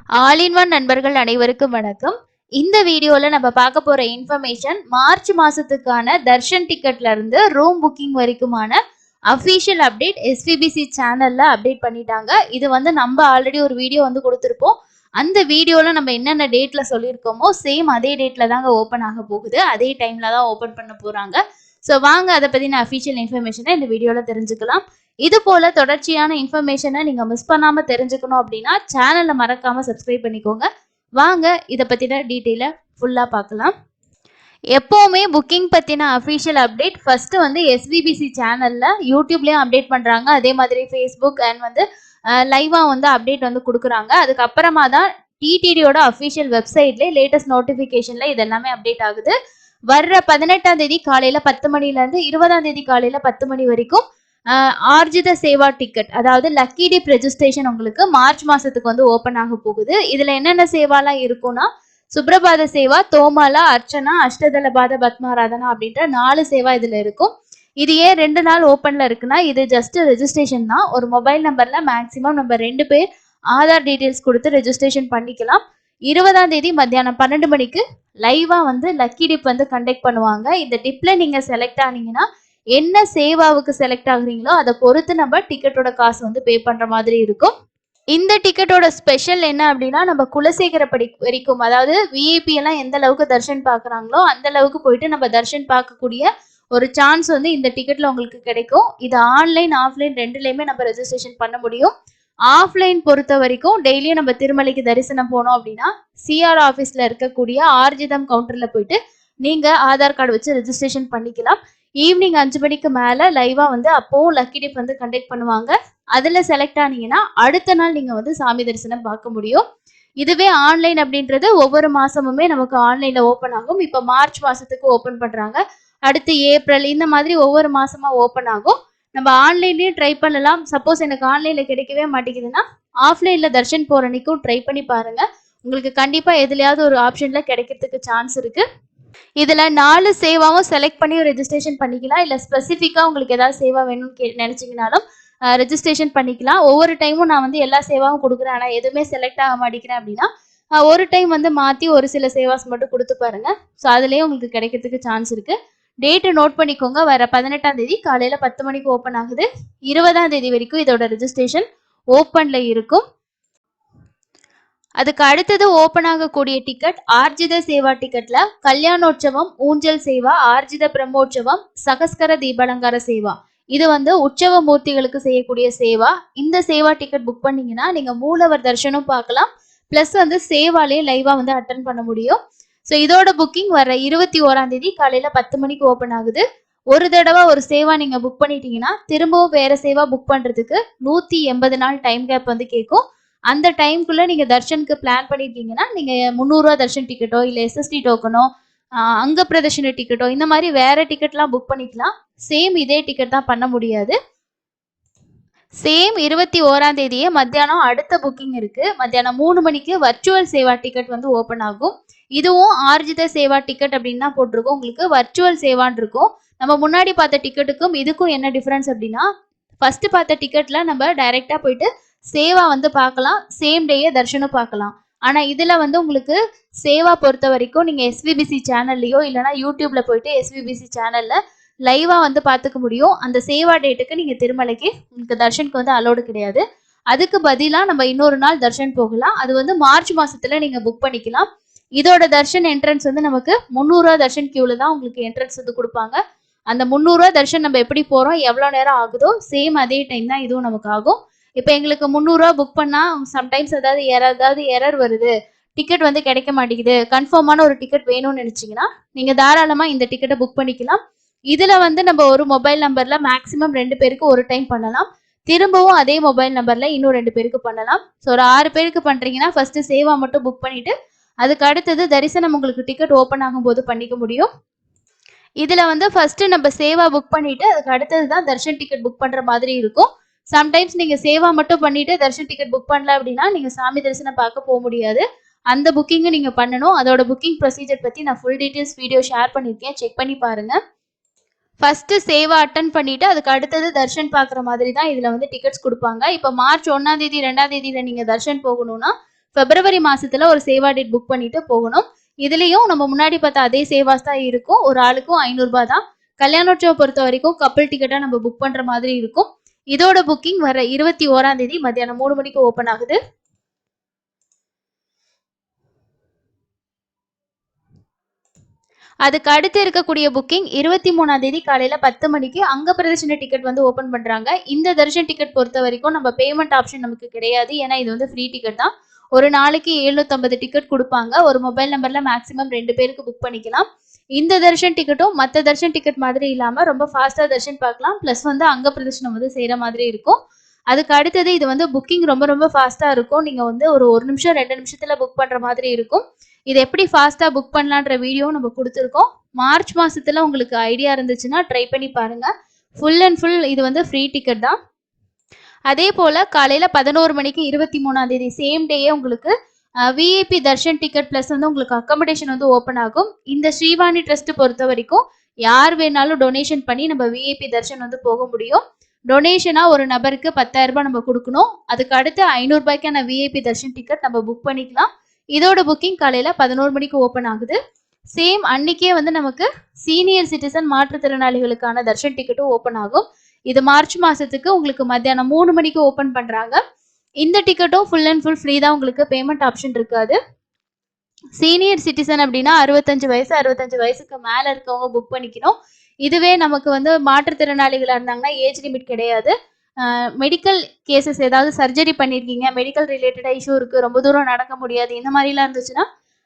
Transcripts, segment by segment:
All in one நண்பர்கள் அனைவருக்கும் வணக்கம். இந்த வீடியோல நம்ம பார்க்க போற இன்ஃபர்மேஷன் மார்ச் மாசத்துக்கான தர்ஷன் டிக்கெட்ல இருந்து ரூம் புக்கிங் வரைக்குமான அஃபீஷியல் அப்டேட் எஸ்விபிசி சேனல்ல அப்டேட் பண்ணிட்டாங்க. இது நம்ம ஆல்ரெடி ஒரு வீடியோ கொடுத்துருப்போம். அந்த வீடியோல நம்ம என்னென்ன டேட்ல சொல்லியிருக்கோமோ சேம் அதே டேட்ல தாங்க ஓப்பன் ஆக போகுது. அதே டைம்ல தான் ஓப்பன் பண்ண போறாங்க. ஸோ வாங்க அதை பத்தின அஃபீஷியல் இன்ஃபர்மேஷனை இந்த வீடியோல தெரிஞ்சுக்கலாம். இது போல தொடர்ச்சியான இன்ஃபர்மேஷனை நீங்க மிஸ் பண்ணாம தெரிஞ்சுக்கணும் அப்படின்னா சேனலை மறக்காம சப்ஸ்கிரைப் பண்ணிக்கோங்க. வாங்க இதை பத்தின டீட்டெயில ஃபுல்லா பார்க்கலாம். எப்பவுமே புக்கிங் பத்தின அஃபீஷியல் அப்டேட் ஃபர்ஸ்ட் எஸ்விபிசி சேனல்ல யூடியூப்லயும் அப்டேட் பண்றாங்க. அதே மாதிரி ஃபேஸ்புக் அண்ட் லைவா அப்டேட் கொடுக்குறாங்க. அதுக்கப்புறமா தான் டிடிடியோட அஃபீஷியல் வெப்சைட்ல லேட்டஸ்ட் நோட்டிபிகேஷன்ல இது எல்லாமே அப்டேட் ஆகுது. வர்ற 18ஆம் தேதி காலையில 10 மணில இருந்து 20ஆம் தேதி காலையில 10 மணி வரைக்கும் ஆர்ஜித சேவா டிக்கெட், அதாவது லக்கி டிப் ரெஜிஸ்ட்ரேஷன் உங்களுக்கு மார்ச் மாசத்துக்கு ஓபன் ஆக போகுது. இதுல என்னென்ன சேவாலாம் இருக்கும்னா சுப்ரபாத சேவா, தோமாலா, அர்ச்சனா, அஷ்டதளபாத பத்மாராதனா அப்படின்ற 4 சேவா இதுல இருக்கும். இது ஏன் 2 நாள் ஓப்பன்ல இருக்குன்னா இது ஜஸ்ட் ரெஜிஸ்ட்ரேஷன் தான். ஒரு மொபைல் நம்பர்ல மேக்சிமம் நம்ம 2 பேர் ஆதார் டீடைல்ஸ் கொடுத்து ரெஜிஸ்ட்ரேஷன் பண்ணிக்கலாம். 20ஆம் தேதி மத்தியானம் 12 மணிக்கு லைவா லக்கி டிப் கண்டக்ட் பண்ணுவாங்க. இந்த டிப்ல நீங்க செலக்ட் ஆனீங்கன்னா என்ன சேவாவுக்கு செலக்ட் ஆகுறீங்களோ அதை பொறுத்து நம்ம டிக்கெட்டோட காசு பே பண்ற மாதிரி இருக்கும். இந்த டிக்கெட்டோட ஸ்பெஷல் என்ன அப்படின்னா நம்ம குலசேகரப்படி வரைக்கும், அதாவது விஐபி எல்லாம் எந்த அளவுக்கு தர்ஷன் பாக்குறாங்களோ அந்த அளவுக்கு போயிட்டு நம்ம தர்ஷன் பார்க்கக்கூடிய ஒரு சான்ஸ் இந்த டிக்கெட்ல உங்களுக்கு கிடைக்கும். இது ஆன்லைன் ஆஃப்லைன் ரெண்டுலயுமே நம்ம ரெஜிஸ்ட்ரேஷன் பண்ண முடியும். ஆஃப்லைன் பொறுத்த வரைக்கும் டெய்லியும் நம்ம திருமலைக்கு தரிசனம் போனோம் அப்படின்னா சிஆர் ஆஃபீஸ்ல இருக்கக்கூடிய ஆர்ஜிதம் கவுண்டர்ல போயிட்டு நீங்க ஆதார் கார்டு வச்சு ரெஜிஸ்ட்ரேஷன் பண்ணிக்கலாம். ஈவினிங் 5 மணிக்கு மேல லைவா அப்பவும் லக்கி டிப் கண்டக்ட் பண்ணுவாங்க. அதுல செலக்ட் ஆனீங்கன்னா அடுத்த நாள் நீங்க சாமி தரிசனம் பார்க்க முடியும். இதுவே ஆன்லைன் அப்படின்றது ஒவ்வொரு மாசமுமே நமக்கு ஆன்லைன்ல ஓப்பன் ஆகும். இப்ப மார்ச் மாசத்துக்கு ஓப்பன் பண்றாங்க, அடுத்து ஏப்ரல், இந்த மாதிரி ஒவ்வொரு மாசமா ஓப்பன் ஆகும். நம்ம ஆன்லைன்லயும் ட்ரை பண்ணலாம். சப்போஸ் எனக்கு ஆன்லைன்ல கிடைக்கவே மாட்டேங்குதுன்னா ஆஃப்லைன்ல தர்ஷன் போற அன்னைக்கும் ட்ரை பண்ணி பாருங்க. உங்களுக்கு கண்டிப்பா எதுலயாவது ஒரு ஆப்ஷன்ல கிடைக்கிறதுக்கு சான்ஸ் இருக்கு. இதுல 4 சேவாவும் செலக்ட் பண்ணி ரெஜிஸ்ட்ரேஷன் பண்ணிக்கலாம். இல்ல ஸ்பெசிஃபிக்கா உங்களுக்கு ஏதாவது சேவா வேணும்னு நினைச்சீங்கனாலும் ரெஜிஸ்ட்ரேஷன் பண்ணிக்கலாம். ஒவ்வொரு டைமும் நான் எல்லா சேவாவும் கொடுக்குறேன் ஆனா எதுவுமே செலக்ட் ஆக மாட்டேங்கிறேன் அப்படின்னா ஒரு டைம் மாத்தி ஒரு சில சேவாஸ் மட்டும் கொடுத்து பாருங்க. ஸோ அதுலயே உங்களுக்கு கிடைக்கிறதுக்கு சான்ஸ் இருக்கு. டேட்டு நோட் பண்ணிக்கோங்க. வர 18ஆம் தேதி காலையில 10 மணிக்கு ஓப்பன் ஆகுது. 20ஆம் தேதி வரைக்கும் இதோட ரெஜிஸ்ட்ரேஷன் ஓப்பன்ல இருக்கும். அதுக்கு அடுத்தது ஓப்பன் ஆகக்கூடிய டிக்கெட் ஆர்ஜித சேவா டிக்கெட்ல கல்யாணோற்சவம், ஊஞ்சல் சேவா, ஆர்ஜித பிரம்மோற்சவம், சகஸ்கர தீபாலங்கார சேவா, இது உற்சவ மூர்த்திகளுக்கு செய்யக்கூடிய சேவா. இந்த சேவா டிக்கெட் புக் பண்ணீங்கன்னா நீங்க மூலவர் தர்ஷனம் பார்க்கலாம். பிளஸ் சேவாலே லைவா அட்டன் பண்ண முடியும். ஸோ இதோட புக்கிங் வர 21ஆம் தேதி காலையில 10 மணிக்கு ஓப்பன் ஆகுது. ஒரு தடவை ஒரு சேவா நீங்க புக் பண்ணிட்டீங்கன்னா திரும்பவும் வேற சேவா புக் பண்றதுக்கு 180 நாள் டைம் கேப் கேட்கும். அந்த டைம்குள்ள நீங்க தர்ஷனுக்கு பிளான் பண்ணிருக்கீங்கன்னா நீங்க 300 ரூபா தர்ஷன் டிக்கெட்டோ இல்ல எஸ்எஸ்டி டோக்கனோ அங்க பிரதர்ஷன டிக்கெட்டோ இந்த மாதிரி வேற டிக்கெட்லாம் புக் பண்ணிக்கலாம். சேம் இதே டிக்கெட் தான் பண்ண முடியாது. சேம் 21ஆம் தேதியே மத்தியானம் அடுத்த புக்கிங் இருக்கு. மத்தியானம் 3 மணிக்கு வர்ச்சுவல் சேவா டிக்கெட் ஓப்பன் ஆகும். இதுவும் ஆர்ஜித சேவா டிக்கெட் அப்படின்னு தான் போட்டிருக்கோம். உங்களுக்கு வர்ச்சுவல் சேவான் இருக்கும். நம்ம முன்னாடி பார்த்த டிக்கெட்டுக்கும் இதுக்கும் என்ன டிஃபரன்ஸ் அப்படின்னா ஃபர்ஸ்ட் பார்த்த டிக்கெட்ல நம்ம டைரக்டா போயிட்டு சேவா பார்க்கலாம், சேம் டேயே தர்ஷனம் பார்க்கலாம். ஆனா இதுல உங்களுக்கு சேவா பொறுத்த வரைக்கும் நீங்க எஸ்விபிசி சேனல்லையோ இல்லைன்னா யூடியூப்ல போயிட்டு எஸ்விபிசி சேனல்ல லைவா பார்த்துக்க முடியும். அந்த சேவா டேட்டுக்கு நீங்க திருமலைக்கு உங்களுக்கு தர்ஷனுக்கு அலோடு கிடையாது. அதுக்கு பதிலா நம்ம இன்னொரு நாள் தர்ஷன் போகலாம். அது மார்ச் மாசத்துல நீங்க புக் பண்ணிக்கலாம். இதோட தர்ஷன் என்ட்ரன்ஸ் நமக்கு 300 ரூபா தர்ஷன் கியூல தான் உங்களுக்கு என்ட்ரன்ஸ் கொடுப்பாங்க. அந்த 300 ரூபா தர்ஷன் நம்ம எப்படி போறோம், எவ்வளவு நேரம் ஆகுதோ சேம் அதே டைம் தான் இதுவும் நமக்கு ஆகும். இப்போ எங்களுக்கு 300 ரூபா புக் பண்ணா சம்டைம்ஸ் ஏதாவது எரர் வருது, டிக்கெட் கிடைக்க மாட்டேங்குது, கன்ஃபார்மான ஒரு டிக்கெட் வேணும்னு நினைச்சீங்கன்னா நீங்க தாராளமா இந்த டிக்கெட்டை புக் பண்ணிக்கலாம். இதுல நம்ம ஒரு மொபைல் நம்பர்ல மேக்சிமம் 2 பேருக்கு ஒரு டைம் பண்ணலாம். திரும்பவும் அதே மொபைல் நம்பர்ல இன்னும் 2 பேருக்கு பண்ணலாம். ஸோ ஒரு 6 பேருக்கு பண்றீங்கன்னா ஃபர்ஸ்ட் சேவா மட்டும் புக் பண்ணிட்டு அதுக்கு அடுத்தது தரிசனம் உங்களுக்கு டிக்கெட் ஓப்பன் ஆகும்போது பண்ணிக்க முடியும். இதுல ஃபர்ஸ்ட் நம்ம சேவா புக் பண்ணிட்டு அதுக்கு அடுத்தது தான் தர்ஷன் டிக்கெட் புக் பண்ற மாதிரி இருக்கும். சம்டைம்ஸ் நீங்க சேவா மட்டும் பண்ணிட்டு தர்ஷன் டிக்கெட் புக் பண்ணல அப்படின்னா நீங்க சாமி தரிசனம் பார்க்க போக முடியாது. அந்த புக்கிங்கை நீங்க பண்ணணும். அதோட புக்கிங் ப்ரொசீஜர் பத்தி நான் ஃபுல் டீடைல்ஸ் வீடியோ ஷேர் பண்ணிருக்கேன், செக் பண்ணி பாருங்க. ஃபர்ஸ்ட் சேவா அட்டன் பண்ணிட்டு அதுக்கு அடுத்தது தர்ஷன் பார்க்குற மாதிரி தான் இதுல டிக்கெட்ஸ் கொடுப்பாங்க. இப்போ மார்ச் 1ஆம் தேதி 2ஆம் தேதியில நீங்க தர்ஷன் போகணும்னா பிப்ரவரி மாசத்துல ஒரு சேவா டேட் புக் பண்ணிட்டு போகணும். இதுலயும் நம்ம முன்னாடி பார்த்த அதே சேவாஸ் தான் இருக்கும். ஒரு ஆளுக்கும் 500 ரூபாய் தான். கல்யாணோற்சவ பொறுத்த வரைக்கும் கப்பல் டிக்கெட்டா நம்ம புக் பண்ற மாதிரி இருக்கும். இதோட புக்கிங் வர 21ஆம் தேதி மத்தியானம் 3 மணிக்கு ஓபன் ஆகுது. அதுக்கு அடுத்து இருக்கக்கூடிய புக்கிங் 23ஆம் தேதி காலையில 10 மணிக்கு அங்க பிரதர்ஷன டிக்கெட் வந்து ஓபன் பண்றாங்க. இந்த தர்ஷன் டிக்கெட் பொறுத்த வரைக்கும் நம்ம பேமெண்ட் ஆப்ஷன் நமக்கு கிடையாது. ஏன்னா இது வந்து ஃப்ரீ டிக்கெட் தான். ஒரு நாளைக்கு 750 டிக்கெட் கொடுப்பாங்க. ஒரு மொபைல் நம்பர்ல மேக்ஸிமம் 2 பேருக்கு புக் பண்ணிக்கலாம். இந்த தர்ஷன் டிக்கெட்டும் மற்ற தர்ஷன் டிக்கெட் மாதிரி இல்லாம ரொம்ப ஃபாஸ்டா தர்ஷன் பார்க்கலாம். பிளஸ் வந்து அங்க பிரதர்ஷனம் வந்து செய்யற மாதிரி இருக்கும். அதுக்கு அடுத்தது இது வந்து புக்கிங் ரொம்ப ரொம்ப ஃபாஸ்டா இருக்கும். நீங்க வந்து ஒரு 1 நிமிஷம் 2 நிமிஷத்துல புக் பண்ற மாதிரி இருக்கும். இது எப்படி ஃபாஸ்டா புக் பண்ணலான்ற வீடியோ நம்ம கொடுத்துருக்கோம். மார்ச் மாசத்துல உங்களுக்கு ஐடியா இருந்துச்சுன்னா ட்ரை பண்ணி பாருங்க. ஃபுல் அண்ட் ஃபுல் இது வந்து ஃப்ரீ டிக்கெட் தான். அதே போல காலையில 11 மணிக்கு 23ஆம் தேதி சேம் டேயே உங்களுக்கு விஐபி தர்ஷன் டிக்கெட் பிளஸ் வந்து உங்களுக்கு அக்கமடேஷன் வந்து ஓப்பன் ஆகும். இந்த ஸ்ரீவாணி ட்ரஸ்ட் பொறுத்த வரைக்கும் யார் வேணாலும் டொனேஷன் பண்ணி நம்ம விஐபி தர்ஷன் வந்து போக முடியும். டொனேஷனா ஒரு நபருக்கு 10,000 ரூபாய் நம்ம கொடுக்கணும். அதுக்கு அடுத்து 500 ரூபாய்க்கான விஐபி தர்ஷன் டிக்கெட் நம்ம புக் பண்ணிக்கலாம். இதோட புக்கிங் காலையில 11 மணிக்கு ஓப்பன் ஆகுது. சேம் அன்னைக்கே வந்து நமக்கு சீனியர் சிட்டிசன் மாற்றுத்திறனாளிகளுக்கான தர்ஷன் டிக்கெட்டும் ஓப்பன் ஆகும். இது மார்ச் மாசத்துக்கு உங்களுக்கு மத்தியானம் 3 மணிக்கு ஓப்பன் பண்றாங்க. இந்த டிக்கெட்டும் ஃபுல் அண்ட் ஃபுல் ஃப்ரீ தான். உங்களுக்கு பேமெண்ட் ஆப்ஷன் இருக்காது. சீனியர் சிட்டிசன் அப்படின்னா 65 வயசுக்கு மேல இருக்கவங்க புக் பண்ணிக்கணும். இதுவே நமக்கு வந்து மாற்றுத்திறனாளிகளா இருந்தாங்கன்னா ஏஜ் லிமிட் கிடையாது. மெடிக்கல் கேசஸ் ஏதாவது சர்ஜரி பண்ணியிருக்கீங்க, மெடிக்கல் ரிலேட்டடா இஷ்யூ இருக்கு, ரொம்ப தூரம் நடக்க முடியாது, இந்த மாதிரிலாம் இருந்துச்சுன்னா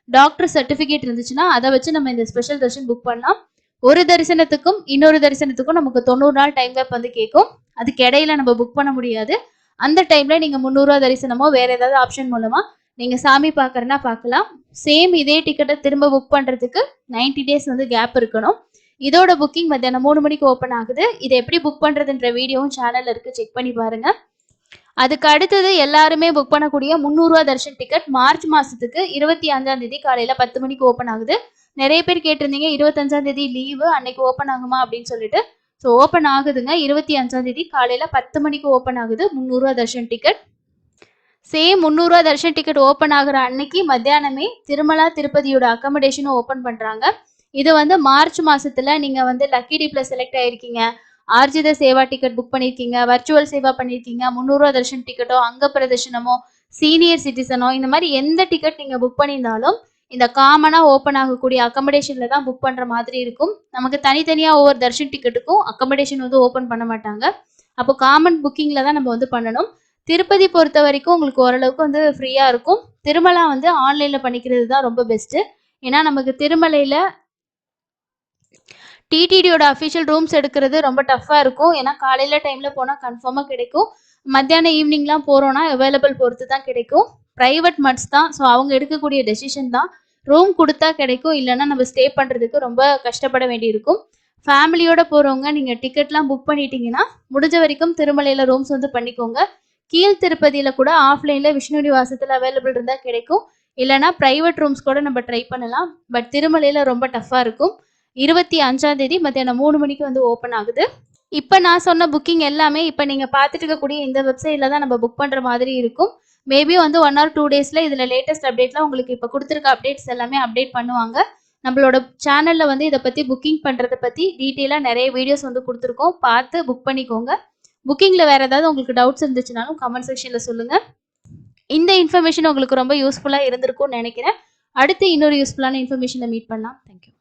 டாக்டர் சர்டிஃபிகேட் இருந்துச்சுன்னா அதை வச்சு நம்ம இந்த ஸ்பெஷல் தர்ஷன் புக் பண்ணலாம். ஒரு தரிசனத்துக்கும் இன்னொரு தரிசனத்துக்கும் நமக்கு 90 நாள் டைம் கேப் வந்து கேட்கும். அதுக்கு இடையில நம்ம புக் பண்ண முடியாது. அந்த டைம்ல நீங்க 300 ரூபா தரிசனமோ வேற ஏதாவது ஆப்ஷன் மூலமா நீங்க சாமி பாக்குறனா பார்க்கலாம். சேம் இதே டிக்கெட்டை திரும்ப புக் பண்றதுக்கு 90 டேஸ் வந்து கேப் இருக்கணும். இதோட புக்கிங் மத்தியானம் 3 மணிக்கு ஓப்பன் ஆகுது. இதை எப்படி புக் பண்றதுன்ற வீடியோவும் சேனல்ல இருக்கு, செக் பண்ணி பாருங்க. அதுக்கு அடுத்தது எல்லாருமே புக் பண்ணக்கூடிய 300 ரூபா தர்ஷன் டிக்கெட் மார்ச் மாசத்துக்கு 25ஆம் தேதி காலையில 10 மணிக்கு ஓப்பன் ஆகுது. நிறைய பேர் கேட்டிருந்தீங்க 25ஆம் தேதி லீவு அன்னைக்கு ஓப்பன் ஆகுமா அப்படின்னு சொல்லிட்டு. ஸோ ஓப்பன் ஆகுதுங்க. 25ஆம் தேதி காலையில 10 மணிக்கு ஓப்பன் ஆகுது 300 ரூபா தர்ஷன் டிக்கெட். சேம் 300 ரூபா தர்ஷன் டிக்கெட் ஓப்பன் ஆகுற அன்னைக்கு மத்தியானமே திருமலா திருப்பதியோட அக்கமடேஷனும் ஓப்பன் பண்றாங்க. இது வந்து மார்ச் மாசத்துல நீங்க வந்து லக்கி டிப்ல செலக்ட் ஆயிருக்கீங்க, ஆர்ஜித சேவா டிக்கெட் புக் பண்ணிருக்கீங்க, வர்ச்சுவல் சேவா பண்ணிருக்கீங்க, 300 ரூபா தர்ஷன் டிக்கெட்டோ அங்க பிரதர்ஷனமோ சீனியர் சிட்டிசனோ இந்த மாதிரி எந்த டிக்கெட் நீங்க புக் பண்ணியிருந்தாலும் இந்த காமனா ஓப்பன் ஆகக்கூடிய அக்கமடேஷன்ல தான் புக் பண்ற மாதிரி இருக்கும். நமக்கு தனித்தனியா ஒவ்வொரு தர்ஷன் டிக்கெட்டுக்கும் அக்கமடேஷன் வந்து ஓப்பன் பண்ண மாட்டாங்க. அப்போ காமன் புக்கிங்ல தான் நம்ம வந்து பண்ணணும். திருப்பதி பொறுத்த வரைக்கும் உங்களுக்கு ஓரளவுக்கு வந்து ஃப்ரீயா இருக்கும். திருமலா வந்து ஆன்லைன்ல பண்ணிக்கிறது தான் ரொம்ப பெஸ்ட். ஏன்னா நமக்கு திருமலையில டிடிடியோட அஃபிஷியல் ரூம்ஸ் எடுக்கிறது ரொம்ப டஃப்பாக இருக்கும். ஏன்னா காலையில் டைமில் போனால் கன்ஃபார்மாக கிடைக்கும். மத்தியானம் ஈவினிங்லாம் போகிறோன்னா அவைலபிள் பொறுத்து தான் கிடைக்கும். ப்ரைவேட் மட்ஸ் தான். ஸோ அவங்க எடுக்கக்கூடிய டெசிஷன் தான். ரூம் கொடுத்தா கிடைக்கும், இல்லைன்னா நம்ம ஸ்டே பண்ணுறதுக்கு ரொம்ப கஷ்டப்பட வேண்டியிருக்கும். ஃபேமிலியோட போகிறவங்க நீங்கள் டிக்கெட்லாம் புக் பண்ணிட்டீங்கன்னா முடிஞ்ச வரைக்கும் திருமலையில் ரூம்ஸ் வந்து பண்ணிக்கோங்க. கீழ் திருப்பதியில் கூட ஆஃப்லைனில் விஷ்ணு நிவாசத்தில் அவைலபிள் இருந்தால் கிடைக்கும். இல்லைனா ப்ரைவேட் ரூம்ஸ் கூட நம்ம ட்ரை பண்ணலாம். பட் திருமலையில் ரொம்ப டஃப்பாக இருக்கும். 25ஆம் தேதி மத்தியானம் 3 மணிக்கு வந்து ஓப்பன் ஆகுது. இப்போ நான் சொன்ன புக்கிங் எல்லாமே இப்போ நீங்கள் பார்த்துட்டு இருக்கக்கூடிய இந்த வெப்சைட்டில் தான் நம்ம புக் பண்ணுற மாதிரி இருக்கும். மேபி வந்து 1 or 2 டேஸில் இதில் லேட்டஸ்ட் அப்டேட்லாம் உங்களுக்கு இப்போ கொடுத்துருக்க அப்டேட்ஸ் எல்லாமே அப்டேட் பண்ணுவாங்க. நம்மளோட சேனலில் வந்து இதை பற்றி புக்கிங் பண்ணுறதை பற்றி டீட்டெயிலாக நிறைய வீடியோஸ் வந்து கொடுத்துருக்கோம். பார்த்து புக் பண்ணிக்கோங்க. புக்கிங்கில் வேறு ஏதாவது உங்களுக்கு டவுட்ஸ் இருந்துச்சுனாலும் கமெண்ட் செக்ஷனில் சொல்லுங்கள். இந்த இன்ஃபர்மேஷன் உங்களுக்கு ரொம்ப யூஸ்ஃபுல்லாக இருந்திருக்கும்னு நினைக்கிறேன். அடுத்து இன்னொரு யூஸ்ஃபுல்லான இன்ஃபர்மேஷனை மீட் பண்ணலாம். தேங்க்யூ.